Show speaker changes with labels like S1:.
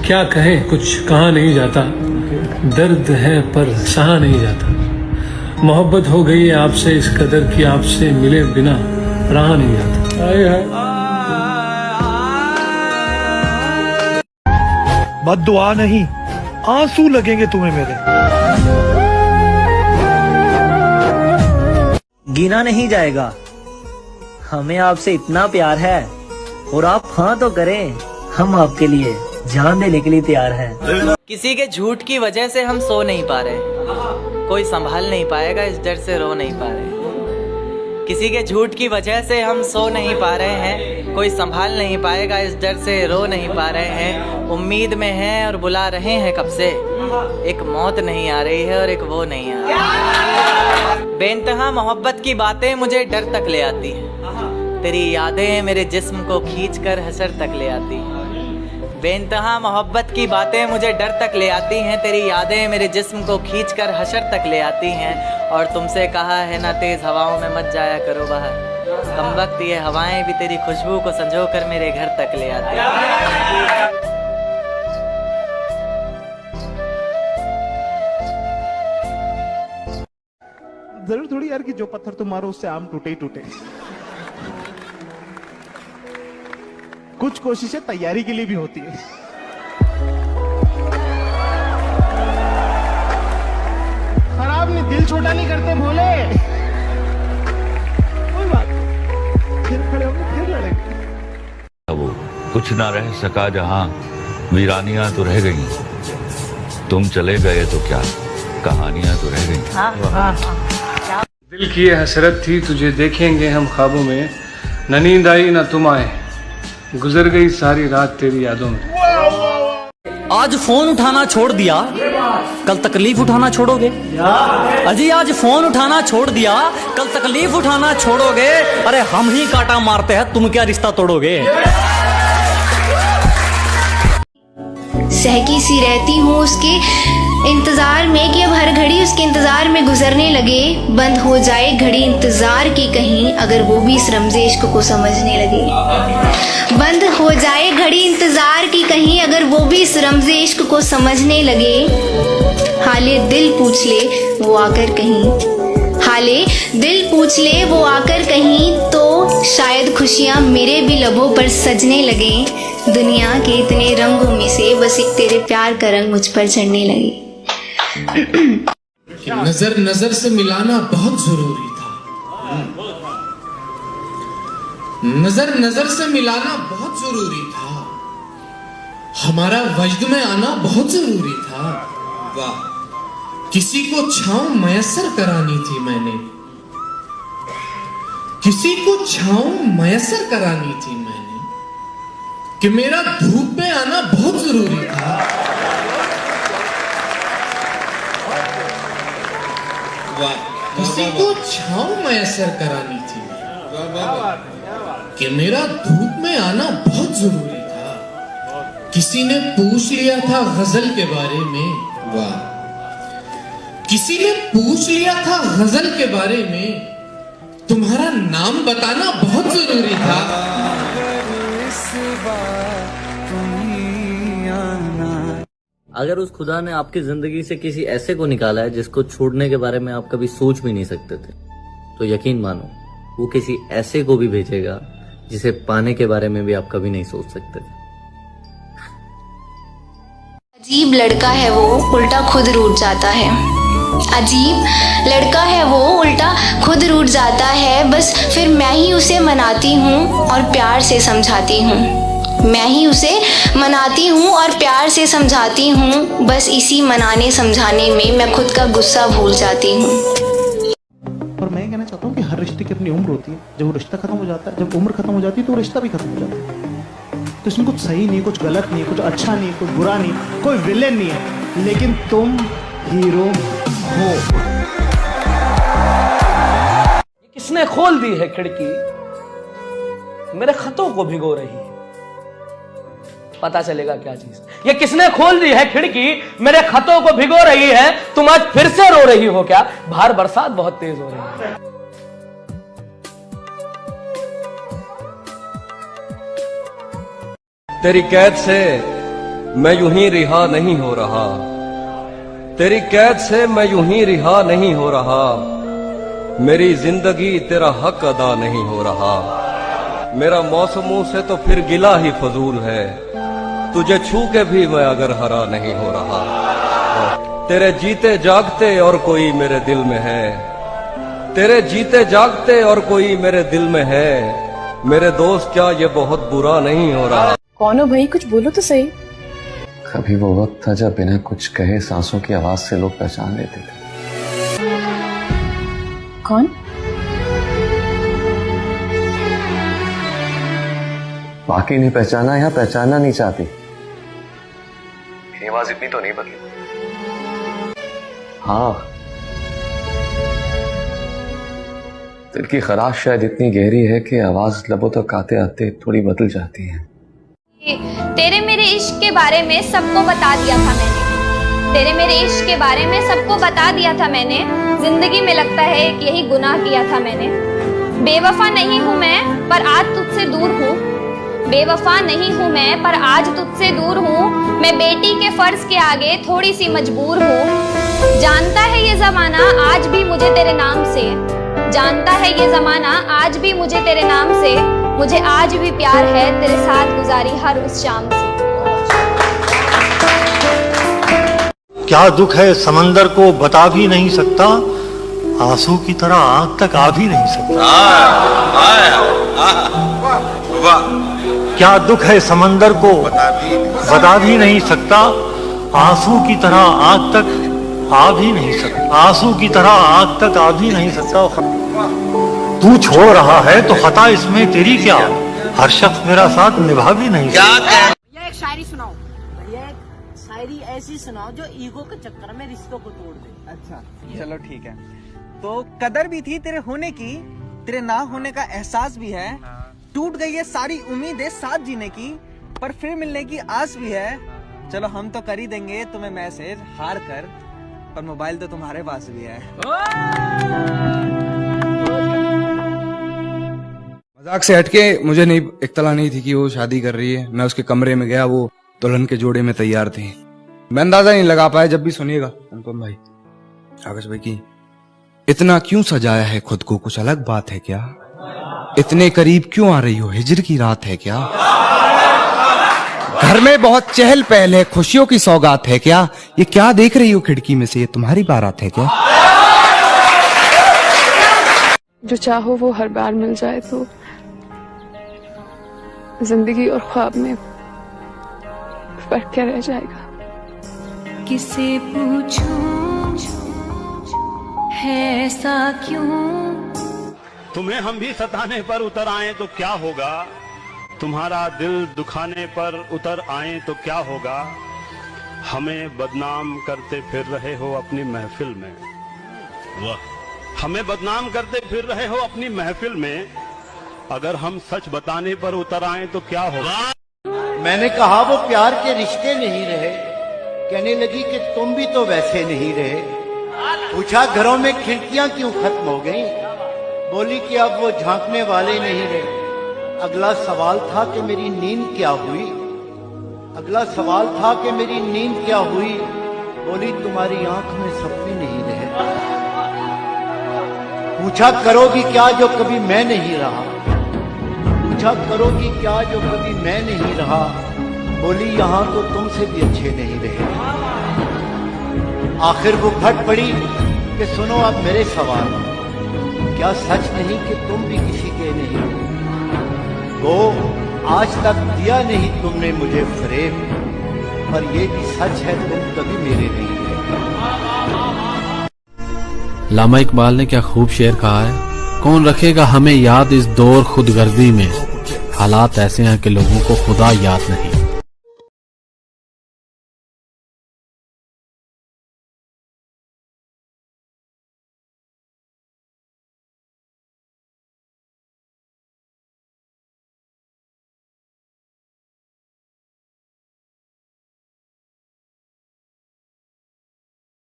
S1: क्या कहें, कुछ कहा नहीं जाता, दर्द है पर सहा नहीं जाता। मोहब्बत हो गई है आपसे इस कदर कि आपसे मिले बिना रहा नहीं जाता। आए हाय।
S2: बद्दुआ नहीं, आंसू लगेंगे तुम्हें मेरे।
S3: गिना नहीं जाएगा, हमें आपसे इतना प्यार है, और आप हाँ तो करें, हम आपके लिए जान देने के लिए तैयार हैं।
S4: किसी के झूठ की वजह से हम सो नहीं पा रहे, कोई संभाल नहीं पाएगा इस डर से रो नहीं पा रहे। किसी के झूठ की वजह से हम सो नहीं पा रहे हैं, कोई संभाल नहीं पाएगा इस डर से रो नहीं पा रहे हैं। उम्मीद में हैं और बुला रहे हैं कब से, एक मौत नहीं आ रही है और एक वो नहीं आ रही। बेइंतहा मोहब्बत की बातें मुझे डर तक ले आती हैं, तेरी यादें मेरे जिस्म को खींच कर हसर तक ले आती हैं। बेइंतहा मोहब्बत की बातें मुझे डर तक ले आती हैं, तेरी यादें मेरे जिस्म को खींच कर हशर तक ले आती हैं। और तुमसे कहा है ना तेज़ हवाओं में मत जाया करो बाहर, कमबख्त ये हवाएं भी तेरी खुशबू को संजो कर मेरे घर तक ले आती हैं।
S5: जरूर थोड़ी यार कि जो पत्थर तुम मारो उससे आम टूटे ही टूटे। कुछ कोशिशें तैयारी के लिए भी होती है। खराब नहीं, दिल छोटा नहीं करते भोले। कोई बात नहीं, फिर खड़े होंगे, फिर लड़ेंगे।
S6: वो कुछ ना रह सका जहां, वीरानियां तो रह गई। तुम चले गए तो क्या, कहानियां तो रह गई।
S1: दिल की ये हसरत थी तुझे देखेंगे हम ख्वाबों में, न नींद आई न तुम आए, गुजर गई सारी रात तेरी यादों में।
S3: आज फोन उठाना छोड़ दिया, कल तकलीफ उठाना छोड़ोगे। अजी आज फोन उठाना छोड़ दिया, कल तकलीफ उठाना छोड़ोगे। अरे हम ही कांटा मारते हैं, तुम क्या रिश्ता तोड़ोगे।
S7: सहकी सी रहती हूँ उसके इंतजार में कि अब हर घड़ी उसके इंतजार में गुजरने लगे। बंद हो जाए घड़ी इंतजार की कहीं, अगर वो भी इस रमज़े इश्क को समझने लगे। बंद हो जाए घड़ी इंतजार की कहीं, अगर वो भी इस रमज़े इश्क को समझने लगे। हाले दिल पूछ ले वो आकर कहीं, हाले दिल पूछ ले वो आकर कहीं, तो शायद खुशियाँ मेरे भी लबों पर सजने लगे। दुनिया के इतने रंगों में से बस एक तेरे प्यार का रंग मुझ पर चढ़ने लगे।
S8: नजर नजर से मिलाना बहुत जरूरी था, नजर नजर से मिलाना बहुत जरूरी था, हमारा वजद में आना बहुत जरूरी था। वाह, किसी को छांव मयसर करानी थी मैंने, किसी को छांव मयसर करानी थी मैंने, कि मेरा धूप में आना बहुत जरूरी था। वाह, किसी को छांव मयसर करानी थी कि मेरा धूप में आना बहुत जरूरी था। किसी ने पूछ लिया था गजल के बारे में, वाह, किसी ने पूछ लिया था गजल के बारे में, तुम्हारा नाम बताना बहुत जरूरी था।
S3: अगर उस खुदा ने आपकी जिंदगी से किसी ऐसे को निकाला है जिसको छोड़ने के बारे में आप कभी सोच भी नहीं सकते थे, तो यकीन मानो वो किसी ऐसे को भी भेजेगा जिसे पाने के बारे में भी आप कभी नहीं सोच सकते थे।
S7: अजीब लड़का है वो, उल्टा खुद रूठ जाता है। अजीब लड़का है वो, उल्टा खुद रूठ जाता है। बस फिर मैं ही उसे मनाती हूँ और प्यार से समझाती हूँ, मैं ही उसे मनाती हूँ और प्यार से समझाती हूँ। बस इसी मनाने समझाने में मैं खुद का गुस्सा भूल जाती हूँ।
S5: और मैं कहना चाहता हूँ कि हर रिश्ते की अपनी उम्र होती है। जब वो रिश्ता खत्म हो जाता है, जब उम्र खत्म हो जाती है, तो रिश्ता भी खत्म हो जाता है। तो इसमें कुछ सही नहीं, कुछ गलत नहीं, कुछ अच्छा नहीं, कुछ बुरा नहीं, कोई विलेन नहीं है, लेकिन तुम हीरो हो।
S9: किसने खोल दी है खिड़की, मेरे खतों को भिगो रही है। पता चलेगा क्या चीज। ये किसने खोल दी है खिड़की, मेरे खतों को भिगो रही है। तुम आज फिर से रो रही हो क्या, बाहर बरसात बहुत तेज हो रही है।
S10: तेरी कैद से मैं यूं ही रिहा नहीं हो रहा, तेरी कैद से मैं यूं ही रिहा नहीं हो रहा, मेरी जिंदगी तेरा हक अदा नहीं हो रहा, मेरा मौसमों से तो फिर गिला ही फजूल है, तुझे छू के भी मैं अगर हरा नहीं हो रहा, तेरे जीते जागते और कोई मेरे दिल में है, तेरे जीते जागते और कोई मेरे दिल में है, मेरे दोस्त क्या ये बहुत बुरा नहीं हो रहा।
S11: कौन हो भाई, कुछ बोलो तो सही।
S12: कभी वो वक्त था जब बिना कुछ कहे सांसों की आवाज से लोग पहचान लेते थे।
S11: कौन?
S12: बाकी नहीं पहचाना या पहचानना नहीं चाहती। मेरी आवाज इतनी तो नहीं बदली। हाँ, दिल की खराश शायद इतनी गहरी है कि आवाज लबों तक आते आते थोड़ी बदल जाती है।
S7: तेरे मेरे इश्क के बारे में सबको बता दिया था मैंने, तेरे मेरे इश्क के बारे में सबको बता दिया था मैंने, जिंदगी में लगता है यही गुनाह किया था मैंने। बेवफा नहीं हूँ मैं पर आज तुझसे दूर हूँ, बेवफा नहीं हूँ मैं पर आज तुझसे दूर हूँ, मैं बेटी के फर्ज के आगे थोड़ी सी मजबूर हूँ। जानता है ये जमाना आज भी मुझे तेरे नाम से, जानता है ये जमाना आज भी मुझे तेरे नाम से, मुझे आज भी प्यार है तेरे साथ गुजारी हर उस शाम से।
S2: क्या दुख है समंदर को बता भी नहीं सकता, आंसू की तरह आंख तक आ भी नहीं सकता। क्या दुख है समंदर को बता भी नहीं सकता, आंसू की तरह आंख तक आ भी नहीं सकता, आंसू की तरह आंख तक आ भी नहीं सकता। तू छोड़ रहा है तो खता इसमें तेरी क्या, हर शख्स मेरा साथ निभा भी नहीं सकता।
S13: एक शायरी सुनाओ भैया, एक शायरी ऐसी सुनाओ जो ईगो के चक्कर में रिश्तों को तोड़ दे।
S14: अच्छा चलो ठीक है। तो कदर भी थी तेरे होने की, तेरे ना होने का एहसास भी है, टूट गई है सारी उम्मीदें साथ जीने की, पर फिर मिलने की आस भी है। चलो हम तो कर ही देंगे तुम्हें मैसेज हार कर, पर मोबाइल तो तुम्हारे पास भी है।
S15: मजाक से हटके मुझे नहीं इत्तला नहीं थी कि वो शादी कर रही है। मैं उसके कमरे में गया, वो दुल्हन के जोड़े में तैयार थी। मैं अंदाजा नहीं लगा पाया। जब भी सुनिएगा अनुपम भाई, आकाश भाई की इतना क्यों सजाया है खुद को, कुछ अलग बात है क्या? इतने करीब क्यों आ रही हो, हिजर की रात है क्या? घर में बहुत चहल पहल है, खुशियों की सौगात है क्या? ये क्या देख रही हो खिड़की में से, ये तुम्हारी बारात है क्या?
S11: जो चाहो वो हर बार मिल जाए तो जिंदगी और ख्वाब में फर्क क्या रह जाएगा?
S16: किसे पूछूं है ऐसा क्यों?
S17: तुम्हें हम भी सताने पर उतर आए तो क्या होगा, तुम्हारा दिल दुखाने पर उतर आए तो क्या होगा? हमें बदनाम करते फिर रहे हो अपनी महफिल में, वाह, हमें बदनाम करते फिर रहे हो अपनी महफिल में, अगर हम सच बताने पर उतर आए तो क्या होगा?
S18: मैंने कहा वो प्यार के रिश्ते नहीं रहे, कहने लगी कि तुम भी तो वैसे नहीं रहे। पूछा घरों में खिड़कियां क्यों खत्म हो गई, बोली कि अब वो झांकने वाले नहीं रहे। अगला सवाल था कि मेरी नींद क्या हुई, अगला सवाल था कि मेरी नींद क्या हुई, बोली तुम्हारी आंख में सपने नहीं रहे। पूछा करोगी क्या जो कभी मैं नहीं रहा, पूछा करोगी क्या जो कभी मैं नहीं रहा, बोली यहां तो तुमसे भी अच्छे नहीं रहे। आखिर वो फट पड़ी कि सुनो अब मेरे सवाल, क्या सच नहीं कि तुम भी किसी के नहीं हो? वो आज तक दिया नहीं तुमने मुझे फरेब, पर ये भी सच है तुम कभी मेरे नहीं है।
S19: लामा इकबाल ने क्या खूब शेर कहा है, कौन रखेगा हमें याद इस दौर खुदगर्जी में, हालात ऐसे हैं कि लोगों को खुदा याद नहीं।